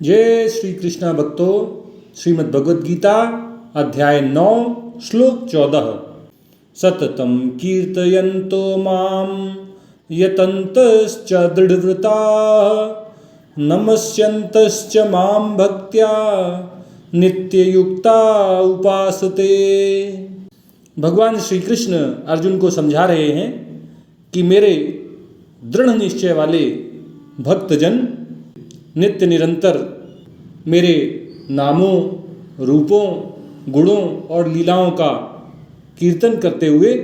जय श्री कृष्ण भक्तों। श्रीमद् भगवद गीता अध्याय 9 श्लोक 14। सततं कीर्तयन्तो मां यतन्तश्च दृढव्रताः नमस्यन्तश्च मां भक्त्या नित्ययुक्ता उपासते। भगवान श्री कृष्ण अर्जुन को समझा रहे हैं कि मेरे दृढ़ निश्चय वाले भक्तजन नित्य निरंतर मेरे नामों, रूपों, गुणों और लीलाओं का कीर्तन करते हुए,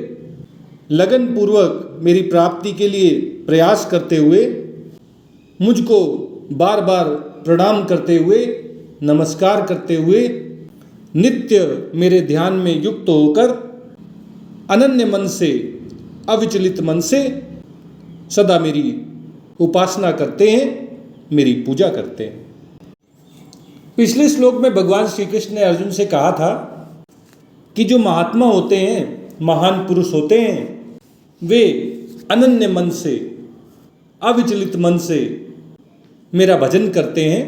लगन पूर्वक मेरी प्राप्ति के लिए प्रयास करते हुए, मुझको बार बार प्रणाम करते हुए, नमस्कार करते हुए, नित्य मेरे ध्यान में युक्त होकर अनन्य मन से, अविचलित मन से सदा मेरी उपासना करते हैं, मेरी पूजा करते हैं। पिछले श्लोक में भगवान श्री कृष्ण ने अर्जुन से कहा था कि जो महात्मा होते हैं, महान पुरुष होते हैं, वे अनन्य मन से, अविचलित मन से मेरा भजन करते हैं।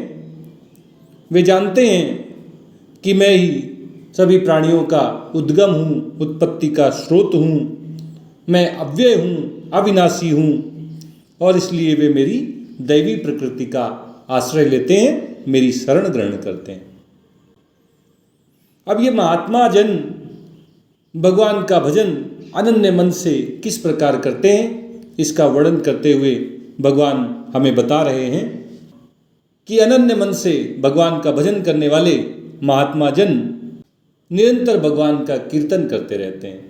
वे जानते हैं कि मैं ही सभी प्राणियों का उद्गम हूँ, उत्पत्ति का स्रोत हूँ, मैं अव्यय हूँ, अविनाशी हूँ, और इसलिए वे मेरी दैवी प्रकृति का आश्रय लेते हैं, मेरी शरण ग्रहण करते हैं। अब ये महात्मा जन भगवान का भजन अनन्य मन से किस प्रकार करते हैं, इसका वर्णन करते हुए भगवान हमें बता रहे हैं कि अनन्य मन से भगवान का भजन करने वाले महात्मा जन निरंतर भगवान का कीर्तन करते रहते हैं।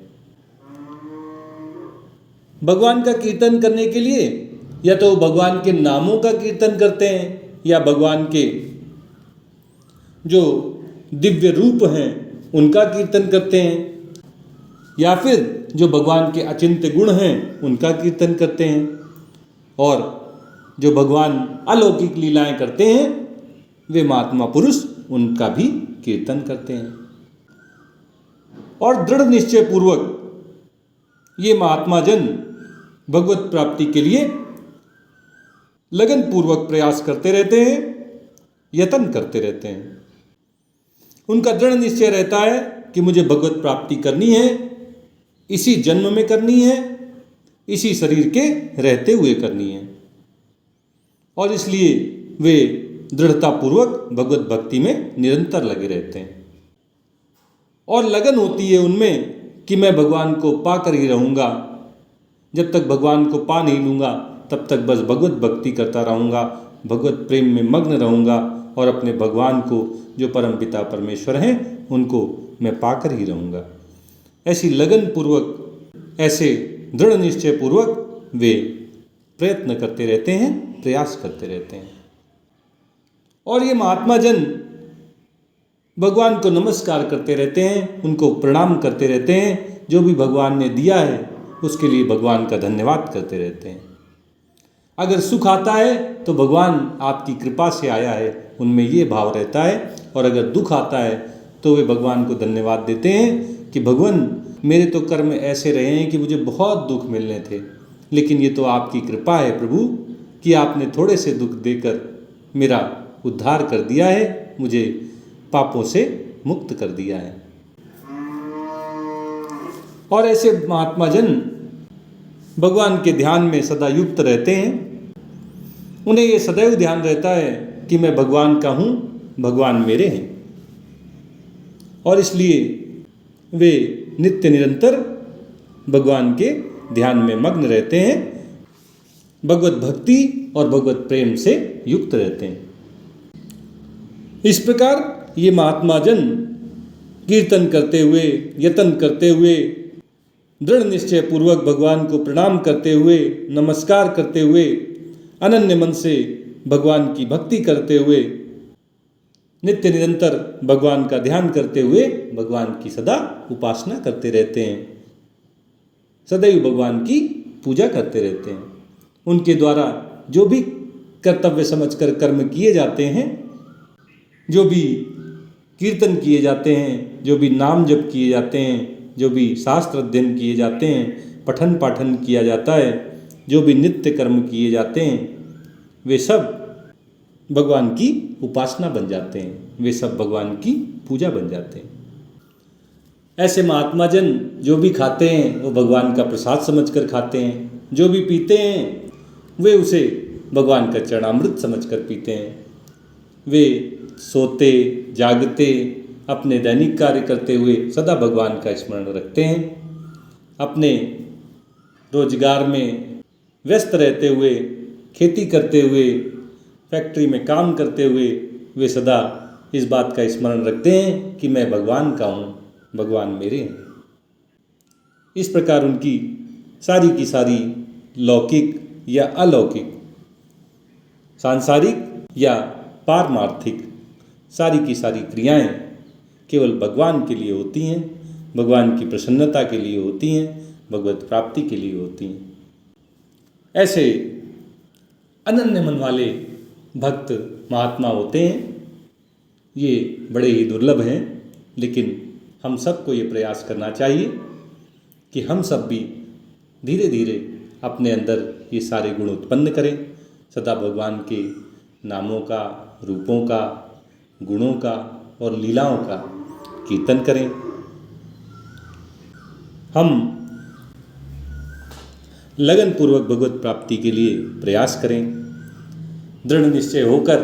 भगवान का कीर्तन करने के लिए या तो भगवान के नामों का कीर्तन करते हैं, या भगवान के जो दिव्य रूप हैं उनका कीर्तन करते हैं, या फिर जो भगवान के अचिंत्य गुण हैं उनका कीर्तन करते हैं, और जो भगवान अलौकिक लीलाएं करते हैं वे महात्मा पुरुष उनका भी कीर्तन करते हैं। और दृढ़ निश्चय पूर्वक ये महात्मा जन भगवत प्राप्ति के लिए लगन पूर्वक प्रयास करते रहते हैं, यत्न करते रहते हैं। उनका दृढ़ निश्चय रहता है कि मुझे भगवत प्राप्ति करनी है, इसी जन्म में करनी है, इसी शरीर के रहते हुए करनी है, और इसलिए वे दृढ़ता पूर्वक भगवत भक्ति में निरंतर लगे रहते हैं। और लगन होती है उनमें कि मैं भगवान को पाकर ही रहूँगा, जब तक भगवान को पा नहीं लूँगा तब तक बस भगवत भक्ति करता रहूँगा, भगवत प्रेम में मग्न रहूँगा, और अपने भगवान को जो परम पिता परमेश्वर हैं उनको मैं पाकर ही रहूँगा। ऐसी लगन पूर्वक, ऐसे दृढ़ निश्चय पूर्वक वे प्रयत्न करते रहते हैं, प्रयास करते रहते हैं। और ये महात्मा जन भगवान को नमस्कार करते रहते हैं, उनको प्रणाम करते रहते हैं, जो भी भगवान ने दिया है उसके लिए भगवान का धन्यवाद करते रहते हैं। अगर सुख आता है तो भगवान आपकी कृपा से आया है, उनमें ये भाव रहता है, और अगर दुख आता है तो वे भगवान को धन्यवाद देते हैं कि भगवान मेरे तो कर्म ऐसे रहे हैं कि मुझे बहुत दुख मिलने थे, लेकिन ये तो आपकी कृपा है प्रभु कि आपने थोड़े से दुख देकर मेरा उद्धार कर दिया है, मुझे पापों से मुक्त कर दिया है। और ऐसे महात्मा जन भगवान के ध्यान में सदा युक्त रहते हैं। उन्हें ये सदैव ध्यान रहता है कि मैं भगवान का हूँ, भगवान मेरे हैं, और इसलिए वे नित्य निरंतर भगवान के ध्यान में मग्न रहते हैं, भगवत भक्ति और भगवत प्रेम से युक्त रहते हैं। इस प्रकार ये महात्मा जन कीर्तन करते हुए, यत्न करते हुए, दृढ़ निश्चय पूर्वक भगवान को प्रणाम करते हुए, नमस्कार करते हुए, अनन्य मन से भगवान की भक्ति करते हुए, नित्य निरंतर भगवान का ध्यान करते हुए भगवान की सदा उपासना करते रहते हैं, सदैव भगवान की पूजा करते रहते हैं। उनके द्वारा जो भी कर्तव्य समझकर कर्म किए जाते हैं, जो भी कीर्तन किए जाते हैं, जो भी नाम जप किए जाते हैं, जो भी शास्त्र अध्ययन किए जाते हैं, पठन पाठन किया जाता है, जो भी नित्य कर्म किए जाते हैं, वे सब भगवान की उपासना बन जाते हैं, वे सब भगवान की पूजा बन जाते हैं। ऐसे महात्मा जन जो भी खाते हैं वो भगवान का प्रसाद समझकर खाते हैं, जो भी पीते हैं वे उसे भगवान का चरणामृत समझकर पीते हैं। वे सोते जागते अपने दैनिक कार्य करते हुए सदा भगवान का स्मरण रखते हैं। अपने रोजगार में व्यस्त रहते हुए, खेती करते हुए, फैक्ट्री में काम करते हुए वे सदा इस बात का स्मरण रखते हैं कि मैं भगवान का हूँ, भगवान मेरे हैं। इस प्रकार उनकी सारी की सारी लौकिक या अलौकिक, सांसारिक या पारमार्थिक सारी की सारी क्रियाएं केवल भगवान के लिए होती हैं, भगवान की प्रसन्नता के लिए होती हैं, भगवत प्राप्ति के लिए होती हैं। ऐसे अनन्य मन वाले भक्त महात्मा होते हैं, ये बड़े ही दुर्लभ हैं, लेकिन हम सबको ये प्रयास करना चाहिए कि हम सब भी धीरे धीरे अपने अंदर ये सारे गुण उत्पन्न करें, सदा भगवान के नामों का, रूपों का, गुणों का और लीलाओं का कीर्तन करें। हम लगन पूर्वक भगवत प्राप्ति के लिए प्रयास करें, दृढ़ निश्चय होकर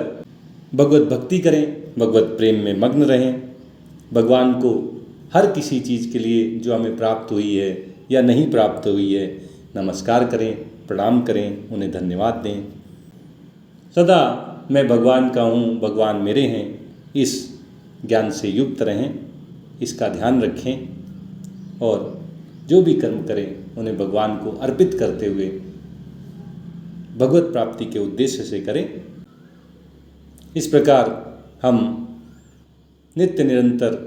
भगवत भक्ति करें, भगवत प्रेम में मग्न रहें। भगवान को हर किसी चीज़ के लिए जो हमें प्राप्त हुई है या नहीं प्राप्त हुई है नमस्कार करें, प्रणाम करें, उन्हें धन्यवाद दें। सदा मैं भगवान का हूँ, भगवान मेरे हैं, इस ज्ञान से युक्त रहें, इसका ध्यान रखें और जो भी कर्म करें उन्हें भगवान को अर्पित करते हुए भगवत प्राप्ति के उद्देश्य से करें। इस प्रकार हम नित्य निरंतर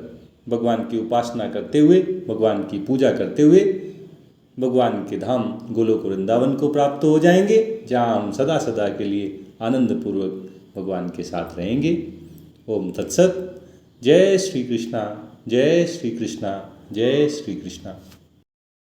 भगवान की उपासना करते हुए, भगवान की पूजा करते हुए भगवान के धाम गोलोक वृंदावन को प्राप्त हो जाएंगे, जहाँ हम सदा सदा के लिए आनंद पूर्वक भगवान के साथ रहेंगे। ओम तत्सत। जय श्री कृष्णा, जय श्री कृष्णा, जय श्री कृष्णा।